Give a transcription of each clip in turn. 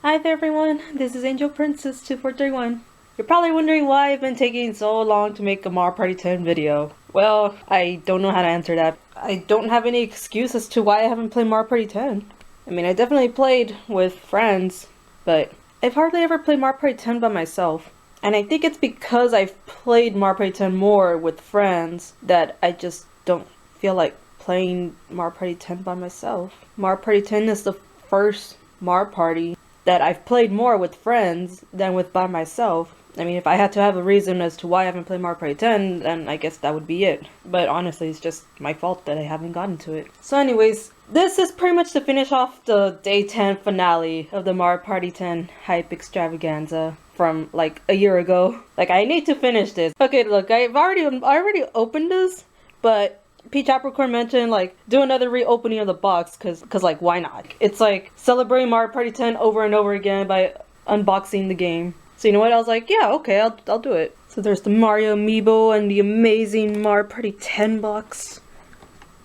Hi there everyone, this is Angel Princess 2431. You're probably wondering why I've been taking so long to make a Mario Party 10 video. Well, I don't know how to answer that. I don't have any excuse as to why I haven't played Mario Party 10. I mean, I definitely played with friends, but I've hardly ever played Mario Party 10 by myself. And I think it's because I've played Mario Party 10 more with friends that I just don't feel like playing Mario Party 10 by myself. Mario Party 10 is the first Mario Party that I've played more with friends than with by myself. I mean, if I had to have a reason as to why I haven't played Mario Party 10, then I guess that would be it. But honestly, it's just my fault that I haven't gotten to it. So anyways, this is pretty much to finish off the day 10 finale of the Mario Party 10 Hype Extravaganza from like a year ago. Like, I need to finish this. Okay, look, I already opened this, but PeachApricorn mentioned like do another reopening of the box cause like why not? It's like celebrating Mario Party 10 over and over again by unboxing the game. So you know what? I was like, yeah, okay, I'll do it. So there's the Mario amiibo and the amazing Mario Party 10 box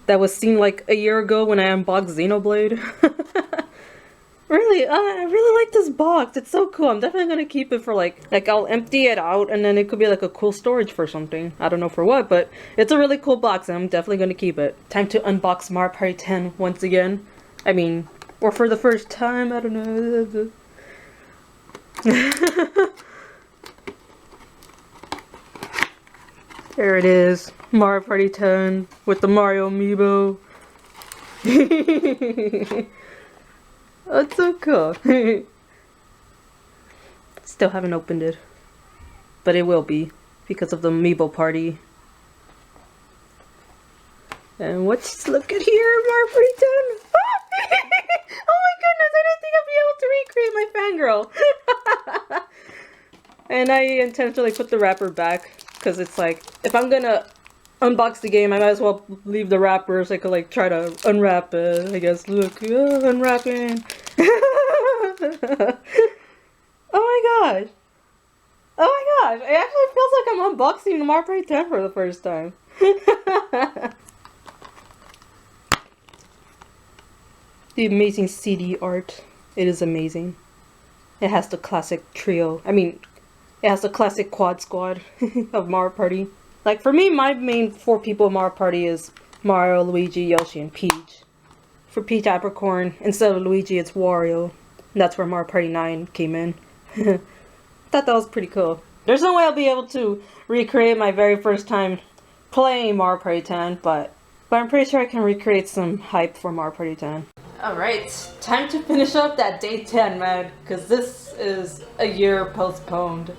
that was seen like a year ago when I unboxed Xenoblade. Really, I really like this box. It's so cool. I'm definitely gonna keep it for like I'll empty it out and then it could be like a cool storage for something. I don't know for what, but it's a really cool box and I'm definitely gonna keep it. Time to unbox Mario Party 10 once again. I mean, or for the first time, I don't know. There it is. Mario Party 10 with the Mario amiibo. That's so cool. Still haven't opened it. But it will be because of the amiibo party. And let's look at here, Mario Party 10. Oh my goodness, I didn't think I'd be able to recreate my fangirl. And I intentionally put the wrapper back because it's like, if I'm gonna unbox the game, I might as well leave the wrapper so I could like try to unwrap it. I guess. Look, unwrapping. Oh my gosh. Oh my gosh. It actually feels like I'm unboxing Mario Party 10 for the first time. The amazing CD art. It is amazing. It has the classic trio. I mean, it has the classic quad squad of Mario Party. Like, for me, my main 4 people in Mario Party is Mario, Luigi, Yoshi, and Peach. For PeachApricorn, instead of Luigi, it's Wario. And that's where Mario Party 9 came in. Thought that was pretty cool. There's no way I'll be able to recreate my very first time playing Mario Party 10, but I'm pretty sure I can recreate some hype for Mario Party 10. Alright, time to finish up that day 10, man, because this is a year postponed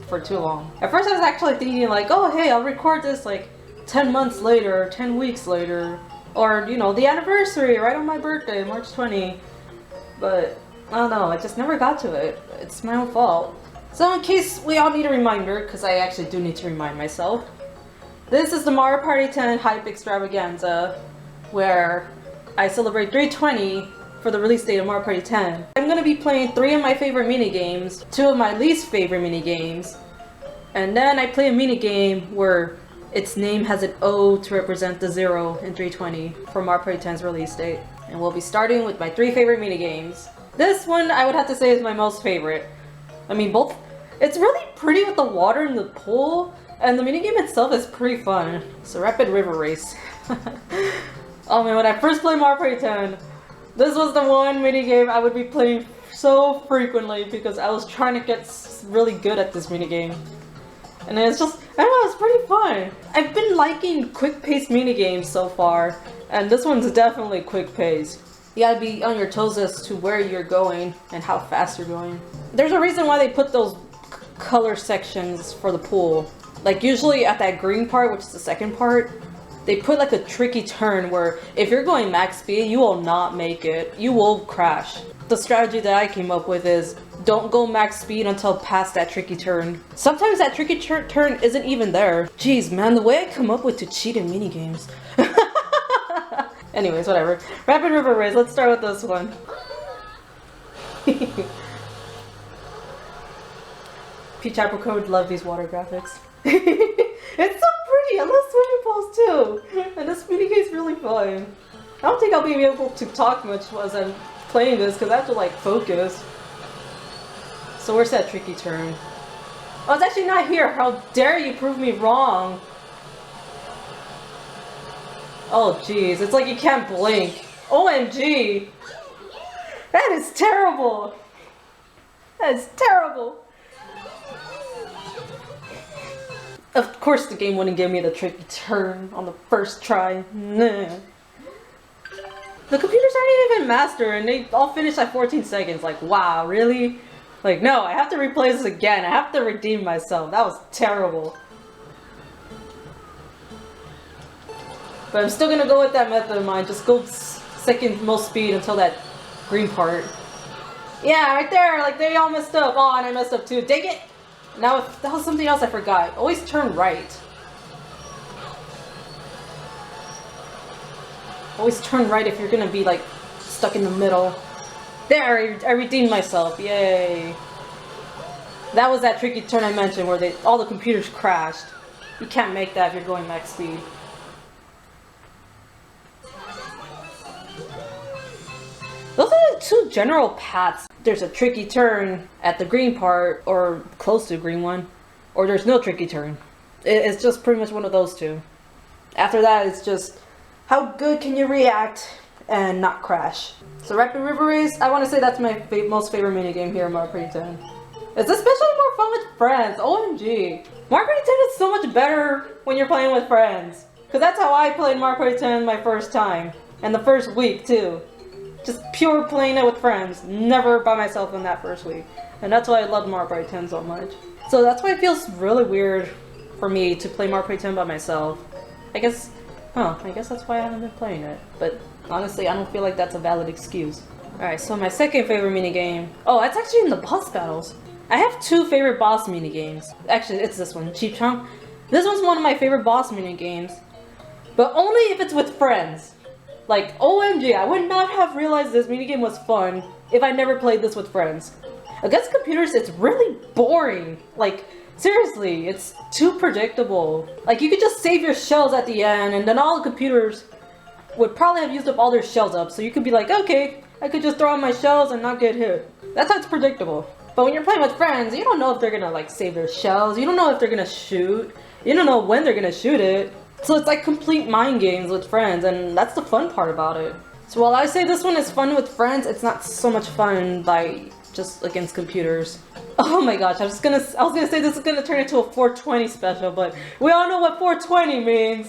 for too long. At first I was actually thinking like, oh hey, I'll record this like 10 months later, 10 weeks later, or you know, the anniversary right on my birthday, March 20. But I don't know, I just never got to it. It's my own fault. So in case we all need a reminder, because I actually do need to remind myself, this is the Mario Party 10 Hype Extravaganza, where I celebrate 320 for the release date of Mario Party 10. I'm going to be playing 3 of my favorite minigames, 2 of my least favorite minigames, and then I play a minigame where its name has an O to represent the 0 in 320 for Mario Party 10's release date. And we'll be starting with my 3 favorite minigames. This one I would have to say is my most favorite. I mean, both. It's really pretty with the water in the pool, and the minigame itself is pretty fun. It's a rapid river race. Oh man, when I first played Mario Party 10, this was the one minigame I would be playing so frequently because I was trying to get really good at this minigame. And it's just, I don't know, it's pretty fun. I've been liking quick-paced minigames so far, and this one's definitely quick-paced. You gotta be on your toes as to where you're going and how fast you're going. There's a reason why they put those color sections for the pool. Like usually at that green part, which is the second part, they put like a tricky turn where if you're going max speed, you will not make it. You will crash. The strategy that I came up with is don't go max speed until past that tricky turn. Sometimes that tricky turn isn't even there. Jeez, man, the way I come up with to cheat in minigames. Anyways, whatever. Rapid River Race, let's start with this one. PeachApricorn would love these water graphics. It's so pretty! I love swimming pools too! And this minigame's really fun. I don't think I'll be able to talk much as I'm playing this because I have to like focus. So where's that tricky turn? Oh, it's actually not here. How dare you prove me wrong? Oh, jeez. It's like you can't blink. OMG. That is terrible. That is terrible. Of course the game wouldn't give me the tricky turn on the first try. Nah. The computers aren't even master and they all finish at 14 seconds. Like, wow, really? Like, no, I have to replay this again. I have to redeem myself. That was terrible. But I'm still gonna go with that method of mine. Just go second most speed until that green part. Yeah, right there. Like, they all messed up. Oh, and I messed up too. Dang it! Now, that was something else I forgot. Always turn right. Always turn right if you're gonna be, like, stuck in the middle. There! I redeemed myself. Yay. That was that tricky turn I mentioned where all the computers crashed. You can't make that if you're going max speed. Those are the two general paths. There's a tricky turn at the green part, or close to the green one, or there's no tricky turn. It's just pretty much one of those two. After that, it's just how good can you react and not crash. So Rapid River Race, I want to say that's my most favorite minigame here in Mario Party 10. It's especially more fun with friends. OMG. Mario Party 10 is so much better when you're playing with friends. Because that's how I played Mario Party 10 my first time. And the first week too. Just pure playing it with friends. Never by myself in that first week. And that's why I love Mario Party 10 so much. So that's why it feels really weird for me to play Mario Party 10 by myself. I guess that's why I haven't been playing it. But honestly, I don't feel like that's a valid excuse. Alright, so my second favorite minigame. Oh, it's actually in the boss battles. I have two favorite boss minigames. Actually, it's this one, Cheap Chomp. This one's one of my favorite boss minigames. But only if it's with friends. Like, OMG, I would not have realized this minigame was fun if I never played this with friends. Against computers, it's really boring. Like, seriously, it's too predictable. Like, you could just save your shells at the end, and then all the computers would probably have used up all their shells up, so you could be like, okay, I could just throw out my shells and not get hit. That's how it's predictable. But when you're playing with friends, you don't know if they're gonna, like, save their shells, you don't know if they're gonna shoot, you don't know when they're gonna shoot it. So it's like complete mind games with friends, and that's the fun part about it. So while I say this one is fun with friends, it's not so much fun by just against computers. Oh my gosh, I was gonna say this is gonna turn into a 420 special, but we all know what 420 means.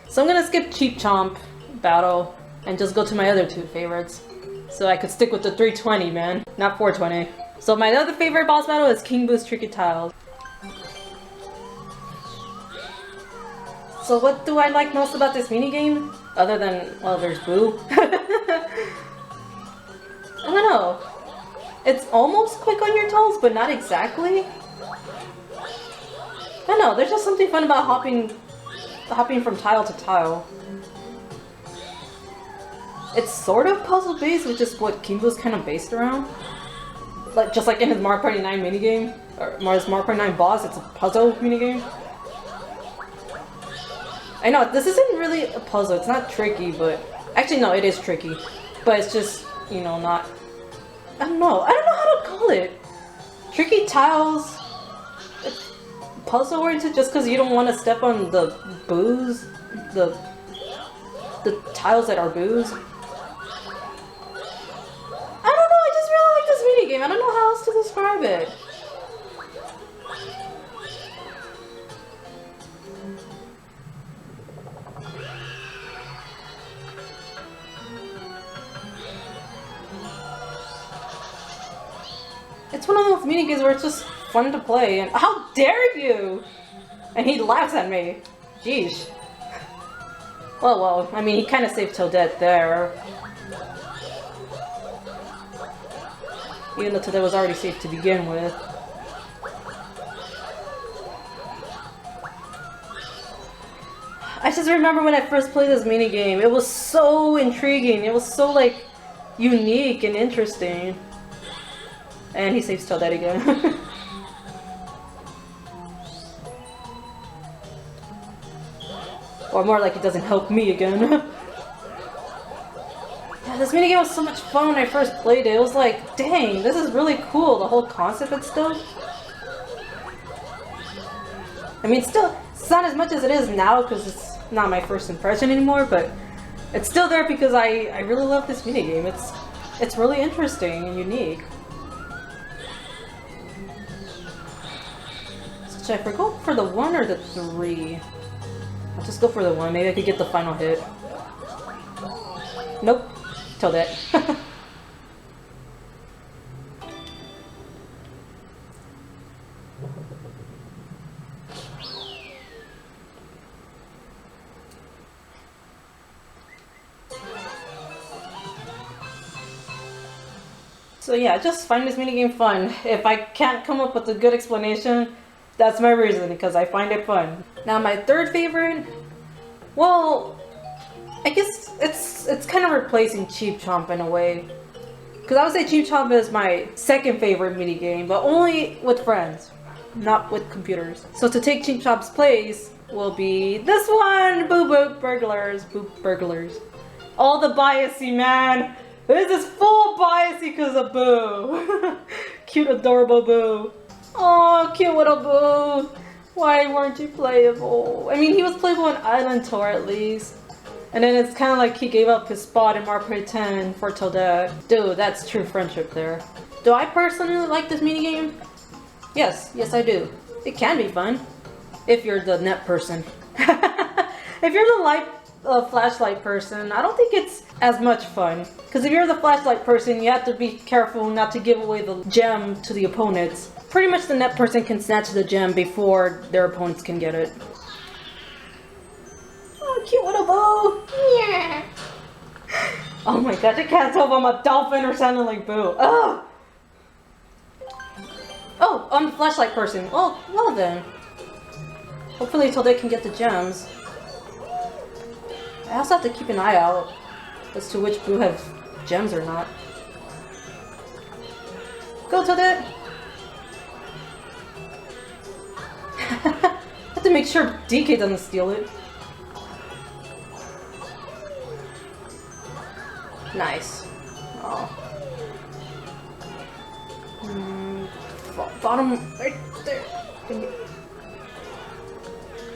So I'm gonna skip Cheap Chomp battle and just go to my other two favorites. So I could stick with the 320, man, not 420. So my other favorite boss battle is King Boo's Tricky Tiles. So what do I like most about this minigame? Other than, well, there's Boo. I don't know. It's almost quick on your toes, but not exactly. I don't know, there's just something fun about hopping from tile to tile. It's sort of puzzle based, which is what King Boo's kind of based around. Like, just like in his Mario Party 9 minigame, or his Mario Party 9 boss, it's a puzzle minigame. I know, this isn't really a puzzle, it's not tricky, but... Actually, no, it is tricky. But it's just, you know, not... I don't know how to call it. Tricky tiles... It's puzzle-oriented just because you don't want to step on the boos. The tiles that are boos. I don't know, I just really like this minigame. I don't know how else to describe it. It's one of those minigames where it's just fun to play, and how dare you! And he laughs at me. Jeez. Well, I mean, he kind of saved Toadette there. Even though Toadette was already safe to begin with. I just remember when I first played this minigame, it was so intriguing, it was so, like, unique and interesting. And he saves Toadette again. Or more like he doesn't help me again. Yeah, this minigame was so much fun when I first played it. It was like, dang, this is really cool, the whole concept and stuff. I mean, still, it's not as much as it is now because it's not my first impression anymore, but it's still there because I really love this minigame. It's really interesting and unique. So should I go for the 1 or the 3? I'll just go for the 1. Maybe I could get the final hit. Nope. Till that. So yeah, just find this minigame fun. If I can't come up with a good explanation, that's my reason, because I find it fun. Now my third favorite, well, I guess it's kind of replacing Cheap Chomp in a way. Because I would say Cheap Chomp is my second favorite minigame, but only with friends, not with computers. So to take Cheap Chomp's place will be this one, Boo Boop Burglars, Boop Burglars. All the biasy, man. This is full biasy because of Boo. Cute, adorable Boo. Oh, cute little Boo. Why weren't you playable? I mean, he was playable in Island Tour at least. And then it's kind of like he gave up his spot in Mario Party 10 for Toadette. Dude, that's true friendship there. Do I personally like this minigame? Yes, yes I do. It can be fun. If you're the net person. If you're the flashlight person, I don't think it's as much fun. Because if you're the flashlight person, you have to be careful not to give away the gem to the opponents. Pretty much the net person can snatch the gem before their opponents can get it. Oh, cute little Boo! Yeah. Oh my gosh, I can't tell if I'm a dolphin or sounding like Boo. Ugh! Oh, I'm the flashlight person. Well then. Hopefully Toadette can get the gems. I also have to keep an eye out as to which Boo have gems or not. Go, Toadette! Have to make sure DK doesn't steal it. Nice. Oh. Bottom right there.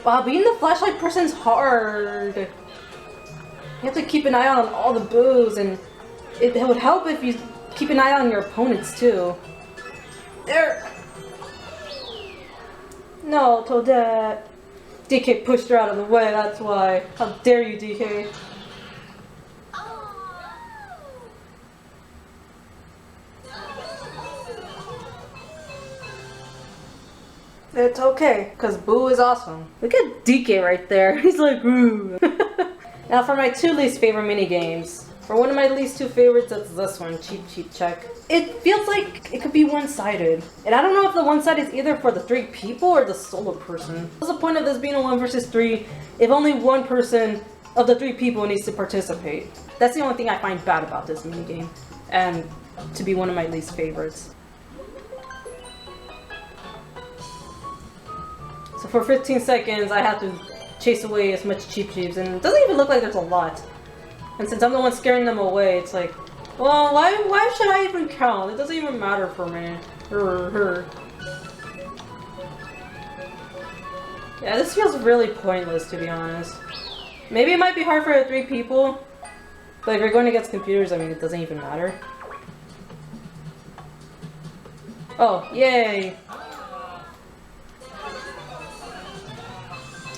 Wow, being the flashlight person's hard. You have to keep an eye out on all the Boos, and it would help if you keep an eye on your opponents too. There! No, Toadette. DK pushed her out of the way, that's why. How dare you, DK. It's okay, because Boo is awesome. Look at DK right there. He's like, ooh. Now for my 2 least favorite minigames. For one of my least 2 favorites, it's this one, Cheap Cheap Check. It feels like it could be one-sided. And I don't know if the one side is either for the 3 people or the solo person. What's the point of this being a 1 versus 3 if only one person of the 3 people needs to participate? That's the only thing I find bad about this minigame. And to be one of my least favorites. So for 15 seconds, I have to chase away as much Cheep Cheeps, and it doesn't even look like there's a lot. And since I'm the one scaring them away, it's like, well, why should I even count? It doesn't even matter for me. Yeah, this feels really pointless, to be honest. Maybe it might be hard for the 3 people, but if you're going against computers, I mean, it doesn't even matter. Oh, yay!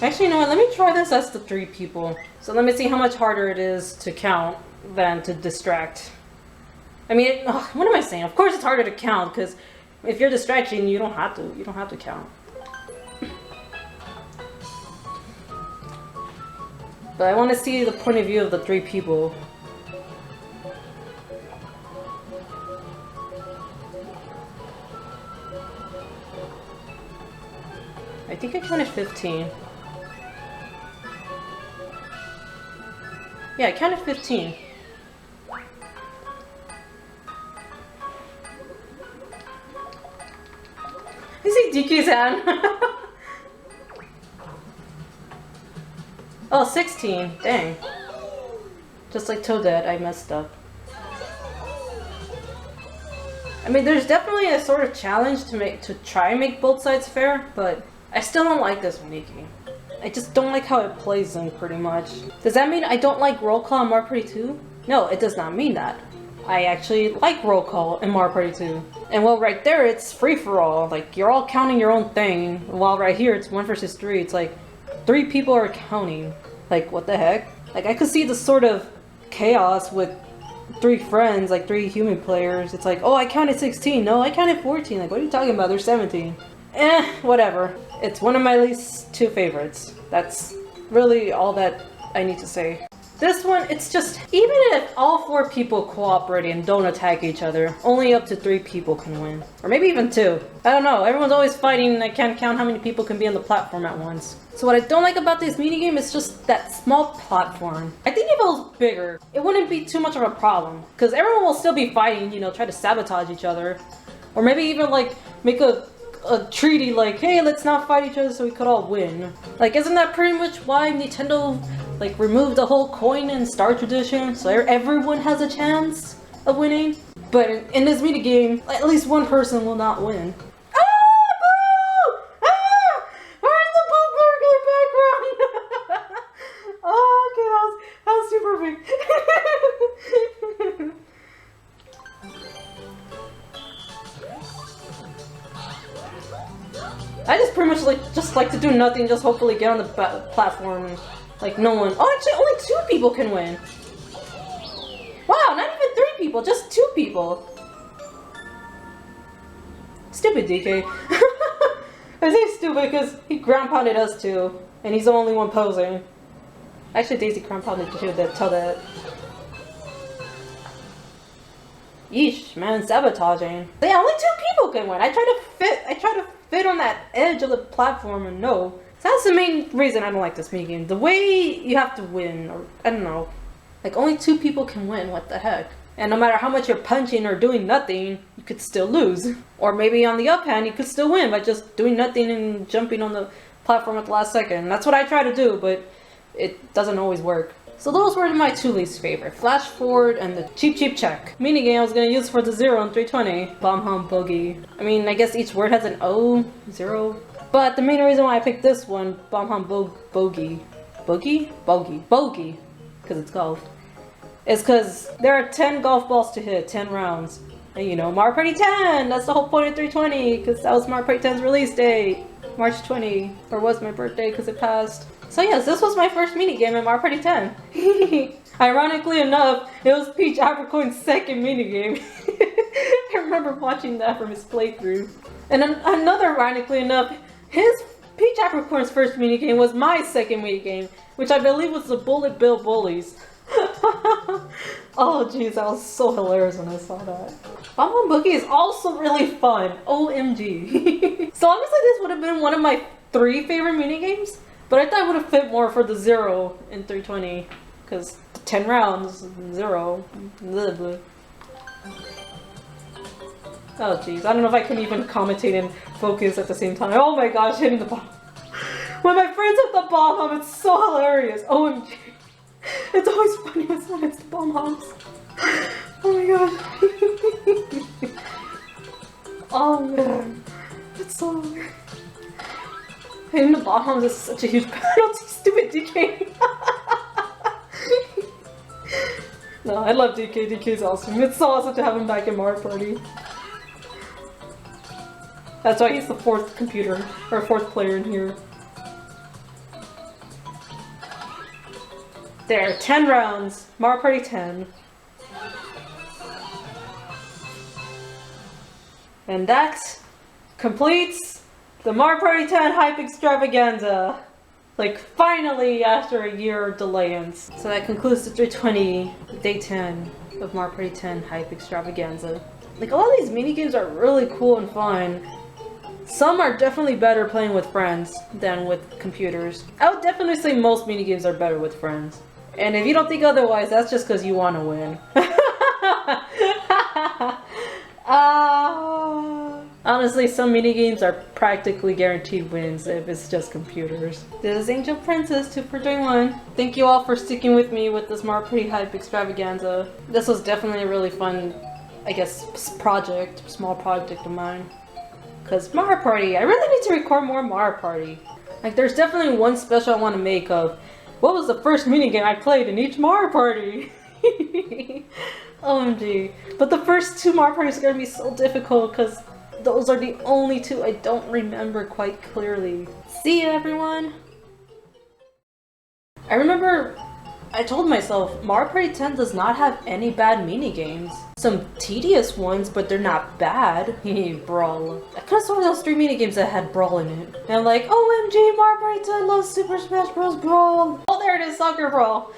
Actually, you know what? Let me try this as the 3 people. So let me see how much harder it is to count than to distract. I mean, what am I saying? Of course, it's harder to count because if you're distracting, you don't have to count. But I want to see the point of view of the 3 people. I think I counted 15. Yeah, I counted 15. You see DK's hand? Oh, 16. Dang. Just like Toadette, I messed up. I mean, there's definitely a sort of challenge to try and make both sides fair, but I still don't like this minigame. I just don't like how it plays them, pretty much. Does that mean I don't like roll call in Mario Party 2? No, it does not mean that. I actually like roll call in Mario Party 2. And well, right there, it's free-for-all. Like, you're all counting your own thing, while right here, it's 1 versus 3. It's like, 3 people are counting. Like, what the heck? Like, I could see the sort of chaos with 3 friends, like 3 human players. It's like, oh, I counted 16. No, I counted 14. Like, what are you talking about? There's 17. Whatever. It's one of my least 2 favorites. That's really all that I need to say. This one, it's just, even if all 4 people cooperate and don't attack each other, only up to 3 people can win. Or maybe even 2. I don't know, everyone's always fighting and I can't count how many people can be on the platform at once. So what I don't like about this minigame is just that small platform. I think if it was bigger, it wouldn't be too much of a problem. Because everyone will still be fighting, you know, try to sabotage each other. Or maybe even like, make a treaty like, hey, let's not fight each other so we could all win. Like, isn't that pretty much why Nintendo like removed the whole coin and star tradition so everyone has a chance of winning? But in this minigame, at least one person will not win. Ah! Boo! Ah! Where's the Boo Burglar background? Oh, okay, that was super big. I just pretty much like to do nothing, just hopefully get on the platform and like no one. Oh, actually, only 2 people can win. Wow, not even 3 people, just 2 people. Stupid DK. I say stupid because he ground pounded us too, and he's the only one posing. Actually, Daisy ground pounded too. Tell that. Yeesh, man, sabotaging. Yeah, only 2 people can win. I try to fit on that edge of the platform, and no. So that's the main reason I don't like this minigame. The way you have to win, or I don't know. Like, only 2 people can win, what the heck? And no matter how much you're punching or doing nothing, you could still lose. Or maybe on the up hand, you could still win by just doing nothing and jumping on the platform at the last second. That's what I try to do, but it doesn't always work. So those were my 2 least favorite. Flash Forward and the Cheap Cheap Check. Minigame I was gonna use for the 0 and 320. Bob-omb Boogie. I mean, I guess each word has an O, 0. But the main reason why I picked this one, Bob-omb Boogie. Boogie? Bogey. Because it's golf. Is because there are 10 golf balls to hit, 10 rounds. And you know, Mario Party 10! That's the whole point of 320, because that was Mario Party 10's release date. March 20. Or was my birthday, because it passed. So yes, this was my first minigame in Mario Party 10. Ironically enough, it was PeachApricorn's second minigame. I remember watching that from his playthrough. And another ironically enough, PeachApricorn's first minigame was my second minigame, which I believe was the Bullet Bill Bullies. Oh jeez, that was so hilarious when I saw that. Bob-omb Boogie is also really fun. OMG. So honestly, this would have been one of my 3 favorite minigames, but I thought it would have fit more for the 0 in 320, because 10 rounds, 0. Blah, blah. Oh jeez, I don't know if I can even commentate and focus at the same time. Oh my gosh, hitting the bomb. When my friends hit the bomb, it's so hilarious. OMG. It's always funny when someone hits the bombs. Oh my god. Oh man. It's so hilarious. Hitting the bombs is such a huge penalty, stupid DK. No, I love DK. DK's awesome. It's so awesome to have him back in Mario Party. That's why he's the 4th computer, or 4th player in here. There, 10 rounds. Mario Party 10. And that completes the Mario Party 10 Hype Extravaganza. Like, finally, after a year of delayance. So that concludes the 320 Day 10 of Mario Party 10 Hype Extravaganza. Like, a lot of these minigames are really cool and fun. Some are definitely better playing with friends than with computers. I would definitely say most minigames are better with friends. And if you don't think otherwise, that's just because you want to win. Honestly, some minigames are practically guaranteed wins if it's just computers. This is Angel Princess 2 for 21. Thank you all for sticking with me with this Mario Party Hype Extravaganza. This was definitely a really fun I guess, small project of mine. Because Mario Party, I really need to record more Mario Party. Like, there's definitely one special I want to make of what was the first minigame I played in each Mario Party. OMG. But the first two Mario Parties are going to be so difficult because those are the only two I don't remember quite clearly. See ya, everyone! I remember I told myself Mario Party 10 does not have any bad minigames. Some tedious ones, but they're not bad. Brawl. I could have sworn those 3 minigames that had Brawl in it. And I'm like, OMG, Mario Party 10 loves Super Smash Bros. Brawl! Oh, there it is, Soccer Brawl!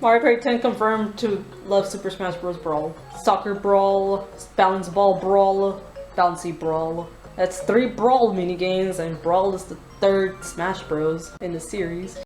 Mario Party 10 confirmed to love Super Smash Bros. Brawl. Soccer Brawl, Balance Ball Brawl, Bouncy Brawl. That's 3 Brawl minigames, and Brawl is the 3rd Smash Bros. In the series.